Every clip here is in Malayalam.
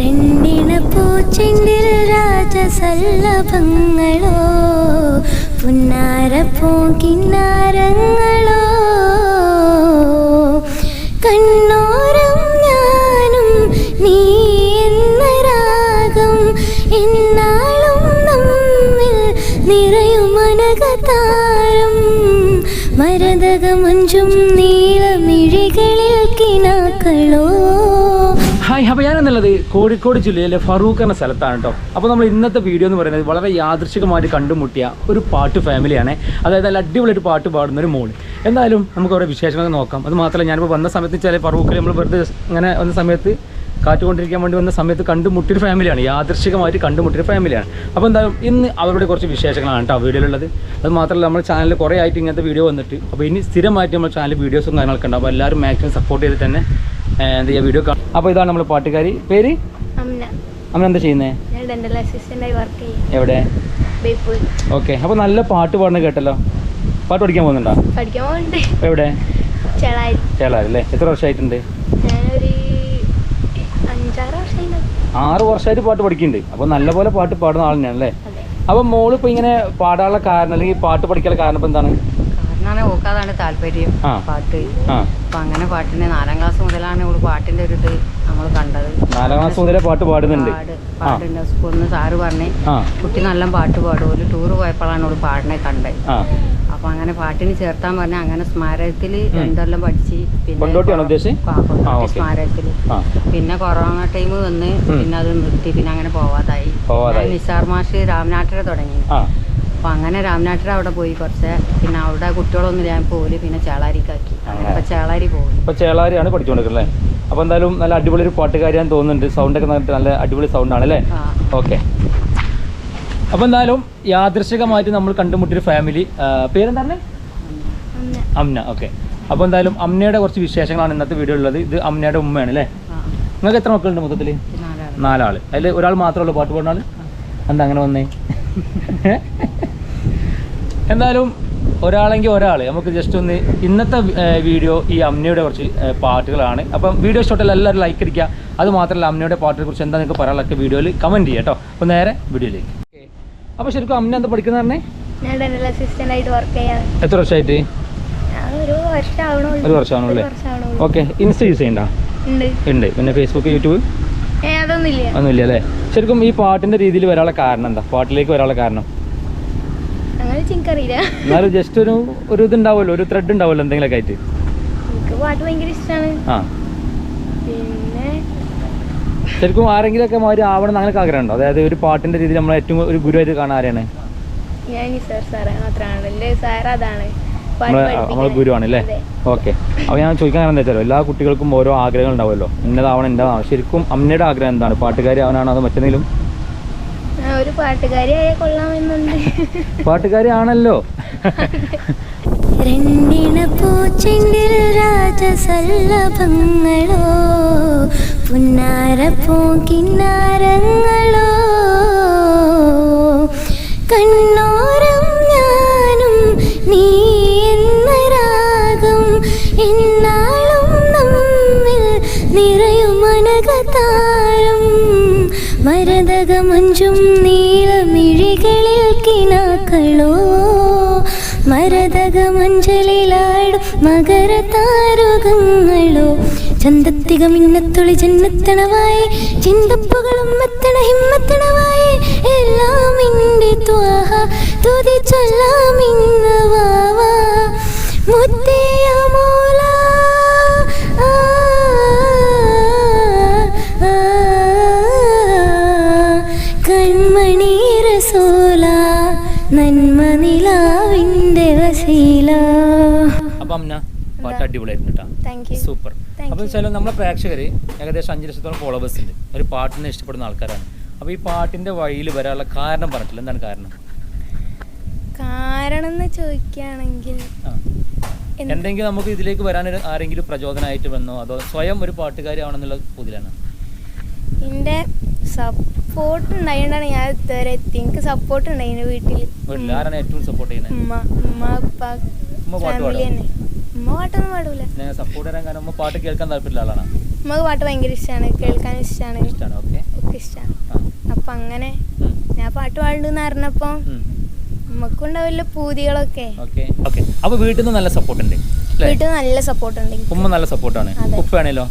രണ്ടിണ പൂച്ചെണ്ടിൽ രാജസല്ലഭങ്ങളോ പുന്നാരപ്പൂ കിന്നാരങ്ങളോ കണ്ണോരം ഞാനും നീ എന്ന രാഗം എന്നാളും നമ്മിൽ നിറയും അനകതാരം മരതകമഞ്ചും നീലമിഴികളിൽ കിനാക്കളോ. ഹായ്, അപ്പോൾ ഞാനെന്നുള്ളത് കോഴിക്കോട് ജില്ലയിലെ ഫറൂഖ് എന്ന സ്ഥലത്താണ് കേട്ടോ. അപ്പോൾ നമ്മൾ ഇന്നത്തെ വീഡിയോ എന്ന് പറയുന്നത് വളരെ യാദൃശികമായിട്ട് കണ്ടുമുട്ടിയ ഒരു പാട്ട് ഫാമിലിയാണ്. അതായത് നല്ല അടിപൊളിയായിട്ട് പാട്ട് പാടുന്ന ഒരു മോള്. എന്തായാലും നമുക്ക് അവരുടെ വിശേഷങ്ങൾ നോക്കാം. അത് മാത്രമല്ല, ഞാനിപ്പോൾ വന്ന സമയത്ത് ചില ഫറൂഖിൽ നമ്മൾ വെറുതെ ഇങ്ങനെ വന്ന സമയത്ത് കാറ്റുകൊണ്ടിരിക്കാൻ വേണ്ടി വന്ന സമയത്ത് കണ്ടുമുട്ടിയൊരു ഫാമിലിയാണ്, യാദൃശികമായിട്ട് കണ്ടുമുട്ടിയൊരു ഫാമിലിയാണ്. അപ്പോൾ എന്തായാലും ഇന്ന് അവരുടെ കുറച്ച് വിശേഷങ്ങളാണ് കേട്ടോ വീഡിയോയിലുള്ളത്. അത് മാത്രമല്ല, നമ്മുടെ ചാനലിൽ കുറേ ആയിട്ട് ഇങ്ങനത്തെ വീഡിയോ വന്നിട്ട്, അപ്പോൾ ഇനി സ്ഥിരമായിട്ട് നമ്മൾ ചാനൽ വീഡിയോസും കാര്യങ്ങളൊക്കെ ഉണ്ടാവും. അപ്പോൾ എല്ലാവരും മാക്സിമം സപ്പോർട്ട് ചെയ്തിട്ട് തന്നെ എന്താ ചെയ്യുക വീഡിയോ കാണും. അപ്പോൾ ഇതാണ് നമ്മൾ പാട്ടുകാരി. പേര് അമ്മ. എന്താ ചെയ്യുന്നത്? എവിടെ? ഓക്കെ. അപ്പോൾ നല്ല പാട്ട് പാടുന്നത് കേട്ടല്ലോ. പാട്ട് പഠിക്കാൻ പോകുന്നുണ്ടോ? എവിടെ? ചേളാരി അല്ലേ? എത്ര വർഷമായിട്ടുണ്ട്? 6 വർഷമായിട്ട് പാട്ട് പഠിക്കുന്നുണ്ട്. അപ്പോൾ നല്ലപോലെ പാട്ട് പാടുന്ന ആൾ തന്നെയാണ് അല്ലേ? അപ്പോൾ മോളിപ്പോൾ ഇങ്ങനെ പാടാനുള്ള കാരണം അല്ലെങ്കിൽ പാട്ട് പഠിക്കാനുള്ള കാരണം ഇപ്പം എന്താണ്? ഓക്കാതാണ് താല്പര്യം പാട്ട്. അപ്പൊ അങ്ങനെ പാട്ടിന്റെ 4ാം ക്ലാസ് മുതലാണ് ഇവള് പാട്ടിന്റെ ഒരു ഇത് നമ്മൾ കണ്ടത്. 4ാം ക്ലാസ് മുതലേ പാട്ട് പാടുന്നുണ്ട്. പാടുണ്ട്. സ്കൂളിൽ നിന്ന് സാറ് പറഞ്ഞ് കുട്ടി നല്ല പാട്ട് പാടും. ഒരു ടൂറ് പോയപ്പോഴാണ് ഇവള് പാടിനെ കണ്ടത്. അപ്പൊ അങ്ങനെ പാട്ടിന് ചേർത്താൻ പറഞ്ഞ അങ്ങനെ സ്മാരകത്തില് 2 കൊല്ലം പഠിച്ച് പിന്നെ സ്മാരകത്തില് പിന്നെ കൊറോണ ടൈം വന്ന് പിന്നെ അത് നിർത്തി. പിന്നെ അങ്ങനെ പോവാതായി. നിസാർ മാഷ് രാമനാട്ടര തുടങ്ങി. അപ്പൊ അങ്ങനെ രാമനാട്ടര അവിടെ പോയി കുറച്ച്. പിന്നെ അവിടെ കുട്ടികളൊന്നും ഞാൻ പോലും പിന്നെ ചേളാരിക്കാക്കി. ഇപ്പൊ ചേളാരി പോകും. ഇപ്പൊ ചേളാരിയാണ് പഠിച്ചുകൊണ്ടിരിക്കുന്നത്. അപ്പൊ എന്തായാലും നല്ല അടിപൊളി ഒരു പാട്ടുകാരിയാന്ന് തോന്നുന്നുണ്ട്. സൗണ്ടൊക്കെ നല്ല അടിപൊളി സൗണ്ടാണ് അല്ലേ? ഓക്കെ. അപ്പോൾ എന്തായാലും യാദൃശികമായിട്ട് നമ്മൾ കണ്ടുമുട്ടിയൊരു ഫാമിലി. പേരെന്താണ്? അമ്ന. ഓക്കെ. അപ്പോൾ എന്തായാലും അമ്നയുടെ കുറച്ച് വിശേഷങ്ങളാണ് ഇന്നത്തെ വീഡിയോ ഉള്ളത്. ഇത് അമ്നയുടെ ഉമ്മയാണ് അല്ലേ? നിങ്ങൾക്ക് എത്ര മക്കളുണ്ട് മൊത്തത്തിൽ? 4 ആൾ. അതിൽ ഒരാൾ മാത്രമേ ഉള്ളൂ പാട്ട് പാടുന്ന ആൾ. എന്താ അങ്ങനെ വന്നേ? എന്തായാലും ഒരാളെങ്കിൽ ഒരാൾ നമുക്ക് ജസ്റ്റ് ഒന്ന് ഇന്നത്തെ വീഡിയോ ഈ അമ്നയുടെ കുറച്ച് പാട്ടുകളാണ്. അപ്പം വീഡിയോ ഇഷ്ടപ്പെട്ടല്ല എല്ലാവരും ലൈക്ക് അടിക്കുക. അത് മാത്രമല്ല, അമ്നയുടെ പാട്ടിനെ കുറിച്ച് എന്താ നിങ്ങൾക്ക് പറയാനുള്ളതൊക്കെ വീഡിയോയിൽ കമൻറ്റ് ചെയ്യുക കേട്ടോ. അപ്പോൾ നേരെ വീഡിയോയിലേക്ക്. അപ്പോൾ ശരിക്കും അമ്ന എന്താ പഠിക്കുന്ന പറഞ്ഞേ? എത്ര വർഷമായിട്ട്? 1 വർഷമാണല്ലേ? ഓക്കെ. ഇൻസ്റ്റ യൂസ് ചെയ്യണ്ട? ഉണ്ട്. പിന്നെ ഫേസ്ബുക്ക്, യൂട്യൂബ് ഒന്നുമില്ല അല്ലേ? ശരിക്കും ഈ പാട്ടിന്റെ രീതിയിൽ വരാനുള്ള കാരണം എന്താ? പാട്ടിലേക്ക് വരാനുള്ള കാരണം എന്നാലും ജസ്റ്റ് ഒരു ഇതുണ്ടാവുമല്ലോ, ഒരു ത്രെഡ് ഉണ്ടാവുമല്ലോ എന്തെങ്കിലുമൊക്കെ ആയിട്ട്. ശരിക്കും ആരെങ്കിലുമൊക്കെ മാതിരി ആവണം അങ്ങനെയൊക്കെ ആഗ്രഹം ഉണ്ടോ? അതായത് ഒരു പാട്ടിന്റെ രീതിയിൽ നമ്മൾ ഏറ്റവും ഒരു ഗുരുവായിട്ട് കാണാൻ ആരെയാണ്? നമ്മളെ ഗുരുവാണ് അല്ലേ? ഓക്കെ. അപ്പോൾ ഞാൻ ചോദിക്കാൻ കാരണം എന്താ വെച്ചാൽ എല്ലാ കുട്ടികൾക്കും ഓരോ ആഗ്രഹങ്ങൾ ഉണ്ടാവുമല്ലോ. ഇന്നതാവണം ഇന്നതാണ്. ശരിക്കും അമ്മയുടെ ആഗ്രഹം എന്താണ്? പാട്ടുകാരി ആവാനാണോ അതോ മറ്റെന്തെങ്കിലും? ഒരു പാട്ടുകാരിയായ കൊള്ളാമെന്നുണ്ട്. പാട്ടുകാരി ആണല്ലോ. രണ്ടിണ പൂച്ചെണ്ടിൽ രാജസല്ലഭങ്ങളോ പുന്നാരപ്പൂ കിന്നാരങ്ങളോ കണ്ണോരം ഞാനും നീ എന്ന രാഗം എന്നാളും നമ്മിൽ നിറയും അനകതാരം മരതകമഞ്ചും നീലമിഴികളിൽ കിനാക്കളോ മരതകമഞ്ചലിലാടും മകരതാരുകങ്ങളോ ചന്തത്തിക മിന്നത്തുളി ജന്മത്തണവായി ചിന്തപ്പുകളും മത്തണ ഹിമ്മത്തണവായി എല്ലാം ഇന്റെ ത്വാഹ തുതി ചൊല്ലാം ഇന്ന് വാവാ മുത്തേ മോല കൺമണി റസൂല നന്മ നിലാവിന്റെ വസീല. അപ്പം അമ്ന പാട്ട് അടിപൊളിയായിരുന്നു കേട്ടോ. സൂപ്പർ. അപ്പോൾ വെച്ചാൽ നമ്മളെ പ്രേക്ഷകർ ഏകദേശം 5 ലക്ഷത്തോളം ഫോളോവേഴ്സ് ഉണ്ട്. ഒരു പാട്ടിനെ ഇഷ്ടപ്പെടുന്ന ആൾക്കാരാണ്. അപ്പോൾ ഈ പാട്ടിന്റെ വഴിയിൽ വരാനുള്ള കാരണം പറഞ്ഞിട്ടില്ല. എന്താണ് കാരണം എന്ന് ചോദിക്കുകയാണെങ്കിൽ എന്തെങ്കിലും നമുക്ക് ഇതിലേക്ക് വരാൻ ആരെങ്കിലും പ്രചോദനമായിട്ട് വന്നോ അതോ സ്വയം ഒരു പാട്ടുകാരി ആവണമെന്നുള്ള ഇതിലാണ്? എൻ്റെ സപ്പോർട്ട് ഉണ്ടായിട്ടാണ് ഞാൻ ഇതുവരെ എത്തി. എനിക്ക് സപ്പോർട്ട് ഉണ്ടായിരുന്നു വീട്ടിൽ. ആരാണ് ഏറ്റവും സപ്പോർട്ട് ചെയ്യുന്നത്? ഉമ്മ, ഉപ്പ, ഫാമിലി തന്നെ. ഉമ്മ പാട്ടൊന്നും പാടൂല. സപ്പോർട്ട് തരാൻ കാരണം ഉമ്മ പാട്ട് കേൾക്കാൻ താല്പര്യമുള്ള ആളാണ്? ഉമ്മക്ക് പാട്ട് ഭയങ്കര ഇഷ്ടമാണ്, കേൾക്കാൻ ഇഷ്ടമാണ്. ഇഷ്ടമാണ്. അപ്പം അങ്ങനെ ഞാൻ പാട്ട് പാടുണ്ടെന്ന് അറിഞ്ഞപ്പോൾ നമുക്കുണ്ടാവില്ല പൂതികളൊക്കെ. അപ്പോൾ വീട്ടിൽ നിന്ന് നല്ല സപ്പോർട്ട് ഉണ്ട്? വീട്ടിൽ നിന്ന് നല്ല സപ്പോർട്ട് ഉണ്ട്. ഉമ്മ നല്ല സപ്പോർട്ടാണ്. ഉപ്പയാണല്ലോ?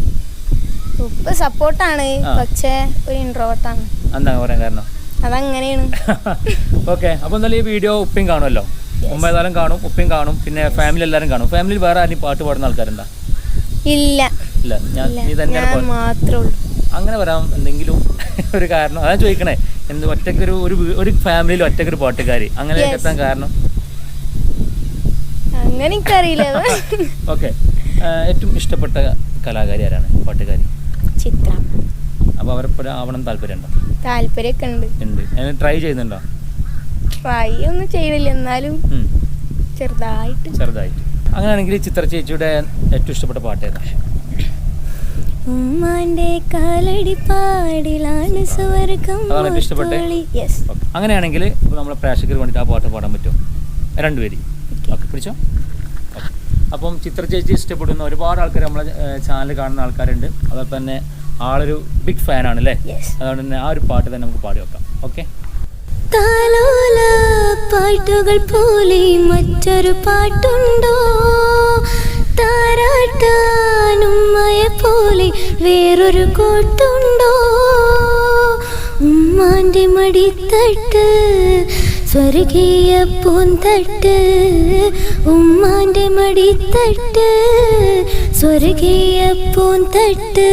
ഉപ്പ സപ്പോർട്ടാണ്, പക്ഷേ ഒരു ഇൻട്രോവേർട്ടാണ്. എന്താ പറയാൻ കാരണം? അതങ്ങനെയാണ്. ഓക്കെ, അപ്പോൾ എന്തായാലും ഈ വീഡിയോ ഉപ്പയും കാണുമല്ലോ. ഉമ്മ ഏതായാലും കാണും, ഉപ്പയും കാണും, പിന്നെ ഫാമിലി എല്ലാവരും കാണും. ഫാമിലിയിൽ വേറെ ആരും പാട്ട് പാടുന്ന ആൾക്കാരുണ്ടോ? ഇല്ല. നീ തന്നെയാണ് മാത്രമേ ഉള്ളൂ. അങ്ങനെ വരാം എന്തെങ്കിലും ഒരു കാരണം? അതാ ചോദിക്കണേ, എന്ത് ഒറ്റക്കൊരു ഒരു ഫാമിലിയിൽ ഒറ്റക്കൊരു പാട്ടുകാരി അങ്ങനെ എത്താൻ കാരണം? അങ്ങനെ എനിക്കറിയില്ല. ഓക്കെ, ഏറ്റവും ഇഷ്ടപ്പെട്ട കലാകാരി ആരാണ്? പാട്ടുകാരി? ചിത്ര. അപ്പോൾ അവരെപ്പോഴും ആവണം താല്പര്യമുണ്ടോ? താല്പര്യമൊക്കെ ഉണ്ട്. അതിന് ട്രൈ ചെയ്യുന്നുണ്ടോ? ട്രൈ ഒന്നും ചെയ്യണില്ല, എന്നാലും ചെറുതായിട്ട്. അങ്ങനെയാണെങ്കിൽ ചിത്ര ചേച്ചിയുടെ ഏറ്റവും ഇഷ്ടപ്പെട്ട പാട്ട് ഏതാ? ഉമ്മാന്റെ കാലടി പാടിലാണ് സ്വർഗം. അതാണ് ഏറ്റവും ഇഷ്ടപ്പെട്ടത്? അങ്ങനെയാണെങ്കിൽ ഇപ്പോൾ നമ്മളെ പ്രേക്ഷകർക്ക് വേണ്ടിയിട്ട് ആ പാട്ട് പാടാൻ പറ്റുമോ? രണ്ടുപേര് ഓക്കെ, പിടിച്ചോ. ഓക്കെ, അപ്പം ചിത്ര ചേച്ചി ഇഷ്ടപ്പെടുന്ന ഒരുപാട് ആൾക്കാർ നമ്മളെ ചാനൽ കാണുന്ന ആൾക്കാരുണ്ട്. അതോടൊപ്പം തന്നെ ആളൊരു ബിഗ് ഫാനാണ് അല്ലേ? അതുകൊണ്ട് തന്നെ ആ ഒരു പാട്ട് തന്നെ നമുക്ക് പാടി വെക്കാം. ഓക്കെ. താലോല പാട്ടുകൾ പോലെ മറ്റൊരു പാട്ടുണ്ടോ? താരാട്ടാനുമ്മയെ പോലെ വേറൊരു കൂട്ടുണ്ടോ? ഉമ്മാന്റെ മടിത്തട്ട് സ്വർഗീയ പൂന്തട്ട്, ഉമ്മാന്റെ മടിത്തട്ട് സ്വർഗീയ പൂന്തട്ട്.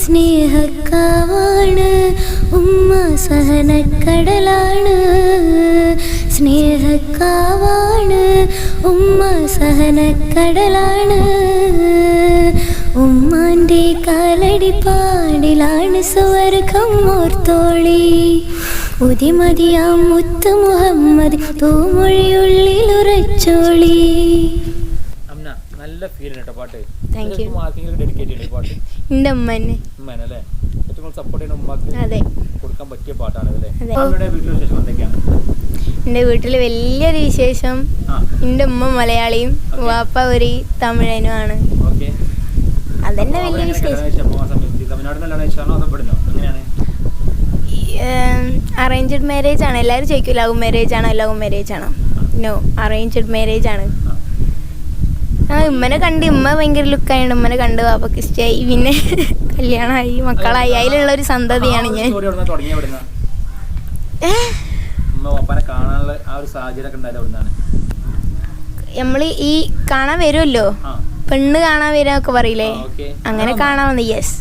സ്നേഹക്കാവാണ് ഉമ്മ, സഹനക്കടലാണ്. സ്നേഹക്കാവാണ് ഉമ്മ, സഹനക്കടലാണ്. ഉമ്മാന്റെ കാലടി പാടിലാണ് സ്വർഗം ഓർത്തോളി. ഉദിമതിയാം മുത്ത് മുഹമ്മദ് തൂമൊഴിയുള്ളിൽ ഉറച്ചോളി. നല്ല ഫീൽ കേട്ടോ പാട്ട്. Thank you. ഡെഡിക്കേറ്റ് ചെയ്യണേ പാട്ട്? എൻ്റെ ഉമ്മനെ. ഉമ്മേനല്ലേ ഏറ്റവും സപ്പോർട്ട് ചെയ്യുന്ന ഉമ്മക്ക് അതെ കൊടുക്കാൻ പറ്റിയ പാട്ടാണ് അല്ലേ? എൻ്റെ വീട്ടിൽ വലിയൊരു വിശേഷം, എൻ്റെ ഉമ്മ മലയാളിയും വാപ്പ ഒരു തമിഴനുമാണ്. അതന്നെ വലിയ വിശേഷം. അറേഞ്ച്ഡ് മാരേജ് ആണ്. എല്ലാവരും ചോദിക്കും ലവ് മാരേജ് ആണോ നോ, അറേഞ്ച്ഡ് മാരേജ് ആണ്. ഉമ്മനെ കണ്ട് ഉമ്മ ഭയങ്കര ലുക്കായോണ്ട് ഉമ്മനെ കണ്ട് വാപ്പക്ക് ഇഷ്ടമായി, പിന്നെ കല്യാണമായി, മക്കളായി. അതിലുള്ള ഒരു സന്തതിയാണ് ഞാൻ. നമ്മൾ ഈ കാണാൻ വരുമല്ലോ, പെണ്ണ് കാണാൻ വരാന്നൊക്കെ പറയില്ലേ, അങ്ങനെ കാണാൻ വന്നു. യെസ്.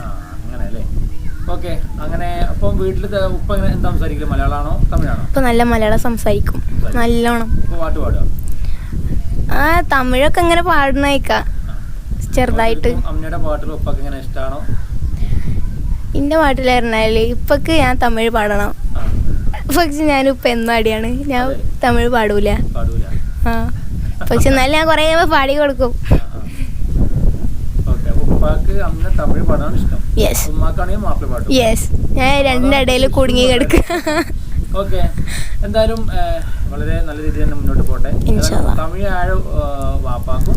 ഇപ്പൊ നല്ല മലയാളം സംസാരിക്കും നല്ലോണം. ആ തമിഴൊക്കെ ഇങ്ങനെ പാടുന്നേക്കാം ചെറുതായിട്ട്. എന്റെ പാട്ടിലായിരുന്നാല് ഇപ്പൊക്ക് ഞാൻ തമിഴ് പാടണം, പക്ഷെ ഞാനിപ്പോ എന്നാടിയാണ്, ഞാൻ തമിഴ് പാടൂല. ആ പക്ഷെ എന്നാലും ഞാൻ കൊറേ പാടി കൊടുക്കും. യെസ് യെസ്, ഞാൻ രണ്ടിന്റെ ഇടയിൽ കുടുങ്ങി കിടക്കുക. ഓക്കെ, എന്തായാലും വളരെ നല്ല രീതിയിൽ തന്നെ മുന്നോട്ട് പോട്ടെ. തമിഴായ വാപ്പാക്കും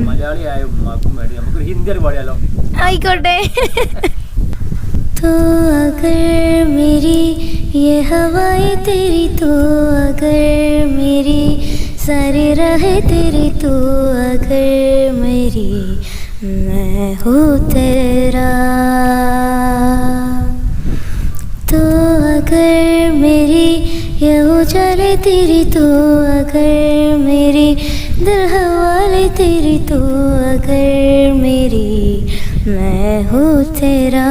മലയാളിയായ ഉമ്മാക്കും വേണ്ടി നമുക്കൊരു ഹിന്ദി പാടിയാലോ? ആയിക്കോട്ടെ. तो अगर मेरी ये हवाएं तेरी, तो अगर मेरी सारी राहें तेरी, तो अगर मेरी मैं हूँ तेरा, तो अगर मेरी ये उजाले तेरी, तो अगर मेरी दिल हवाले तेरी, तो अगर मेरी मैं हूँ तेरा.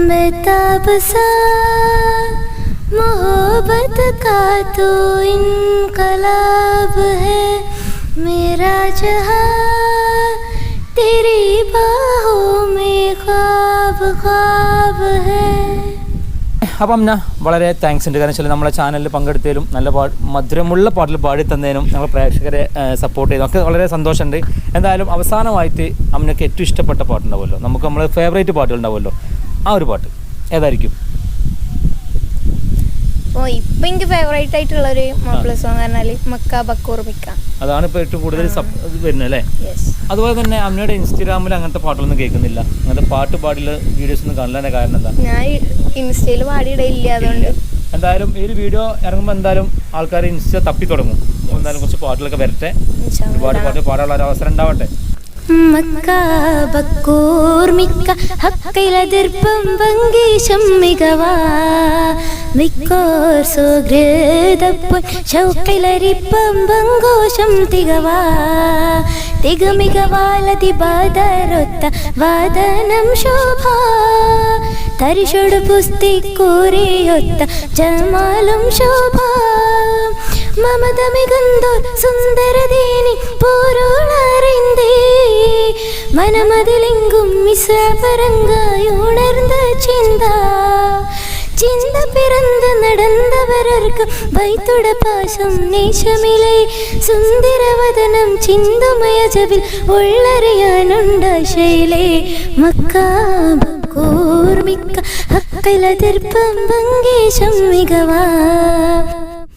बेताब सा मोहब्बत का तो इनकलाब है, मेरा जहाँ तेरी बाहों में ख्वाब ख्वाब है. അപ്പം അമ്ന വളരെ താങ്ക്സ് ഉണ്ട്, കാരണം വെച്ചാൽ നമ്മളെ ചാനലിൽ പങ്കെടുത്തതിലും നല്ല മധുരമുള്ള പാട്ടിൽ പാടി തന്നതിനും ഞങ്ങൾ പ്രേക്ഷകരെ സപ്പോർട്ട് ചെയ്തു ഒക്കെ വളരെ സന്തോഷമുണ്ട്. എന്തായാലും അവസാനമായിട്ട് അമ്നക്ക് ഏറ്റവും ഇഷ്ടപ്പെട്ട പാട്ടുണ്ടാവുമല്ലോ, നമുക്ക് നമ്മൾ ഫേവറേറ്റ് പാട്ടുകൾ ഉണ്ടാവുമല്ലോ, ആ ഒരു പാട്ട് ഏതായിരിക്കും? ഇപ്പൊ എനിക്ക് ഫേവറേറ്റ് ആയിട്ടുള്ള ഒരു മാപ്പിള സോങ് പറഞ്ഞാൽ മക്ക ബക്കൂർ മിക്ക. അതാണ് ഇപ്പോൾ ഏറ്റവും കൂടുതൽ വരുന്നത് അല്ലേ? അതുപോലെ തന്നെ അമ്മയുടെ ഇൻസ്റ്റാഗ്രാമിൽ അങ്ങനത്തെ പാട്ടുകളൊന്നും കേൾക്കുന്നില്ല, അങ്ങനത്തെ പാട്ട് പാടിയുള്ള വീഡിയോസ് ഒന്നും കാണാൻ കാരണം എന്താ? ഞാൻ ഇൻസ്റ്റയിൽ പാടിയിടയില്ല, അതുകൊണ്ട്. എന്തായാലും ഈ ഒരു വീഡിയോ ഇറങ്ങുമ്പോൾ എന്തായാലും ആൾക്കാർ ഇൻസ്റ്റ തപ്പി തുടങ്ങും. എന്തായാലും കുറച്ച് പാട്ടുകളൊക്കെ വരട്ടെ, ഒരുപാട് പാട്ട് പാടാനുള്ള ഒരു അവസരം ഉണ്ടാവട്ടെ. മക്കാബക്കൂർമിക്ക ഹക്കിലതിർപ്പം വങ്കീശം മികവാ മിക്കോർ സുഹൃതപ്പൊൻ ശൗക്കിലരിപ്പം വങ്കോശം തികവാ തികമികവാലതി ബാധരൊത്ത വാദനം ശോഭ തരിശൊടു പുസ്തി കൂറിയൊത്ത ജമാലും ശോഭ മമത മികന്തോർ സുന്ദരദേനി പോരോളറിന്തേ മനമതിലെങ്കും മിശ്രപരങ്കായുണർന്ന ചിന്ത പിറந்து നടന്നവരർക്ക് വൈത്തുട പാശം നേശമിലെ സുന്ദരവദനം ചിന്തുമയജവിൽ ഉള്ളറിയാനുണ്ടാശയിലെ മക്കാബക്കൂർമിക്ക ഹക്കിലതിർപ്പം വങ്കേശം മികവാ.